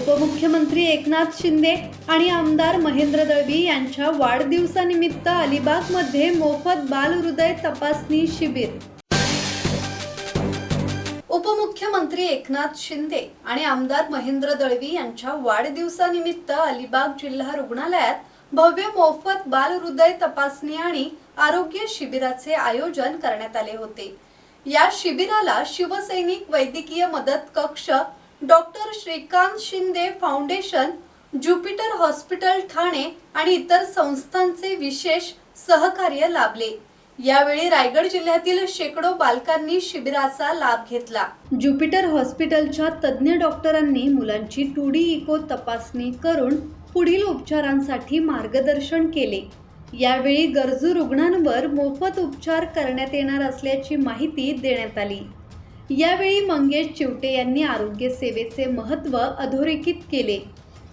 उपमुख्यमंत्री एकनाथ शिंदे आणि आमदार महेंद्र दळवी यांच्या वाढदिवसानिमित्त अलिबागमध्ये मोफत बालहृदय तपासणी शिबिर। उपमुख्यमंत्री एकनाथ शिंदे आणि आमदार महेंद्र दळवी यांच्या वाढदिवसानिमित्त अलिबाग जिल्हा रुग्णालयात भव्य मोफत बालहृदय तपासणी आणि आरोग्य शिबिराचे आयोजन करण्यात आले होते। या शिबिराला शिवसैनिक वैद्यकीय मदत कक्ष, doctor Shrikant Shinde foundation, Jupiter hospital Thane आणि इतर संस्थांचे विशेष सहकार्य लाभले। यावेळी रायगड जिल्ह्यातील शेकडो बालकांनी शिबिराचा लाभ घेतला। ज्युपिटर हॉस्पिटलच्या तज्ञ डॉक्टरांनी मुलांची 2D इको तपासणी करून पुढील उपचारांसाठी मार्गदर्शन केले। यावेळी गरजू रुग्णांवर मोफत उपचार करण्यात येणार असल्याची माहिती देण्यात आली। यावेळी मंगेश चिवटे यांनी आरोग्य सेवेचे महत्त्व अधोरेखित केले,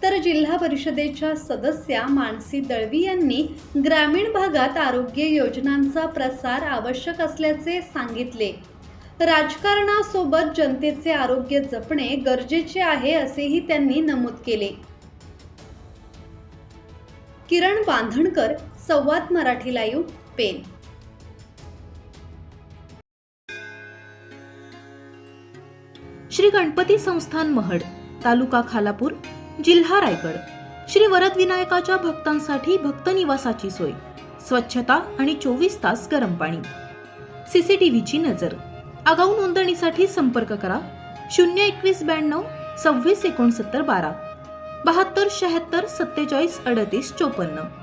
तर जिल्हा परिषदेच्या सदस्या मानसी दळवी यांनी ग्रामीण भागात आरोग्य योजनांचा प्रसार आवश्यक असल्याचे सांगितले। राजकारणासोबत जनतेचे आरोग्य जपणे गरजेचे आहे असेही त्यांनी नमूद केले। किरण बांधणकर, संवाद मराठी लाईव्ह, पेन। श्री गणपती संस्थान महड, तालुका खालापूर, जिल्हा रायगड। श्री वरद विनायकाच्या भक्तांसाठी भक्त निवासाची सोय, स्वच्छता आणि 24 तास गरम पाणी, सीसीटीव्हीची नजर। आगाऊ नोंदणीसाठी संपर्क करा 02192 26 69 12 72 76 47 38 54।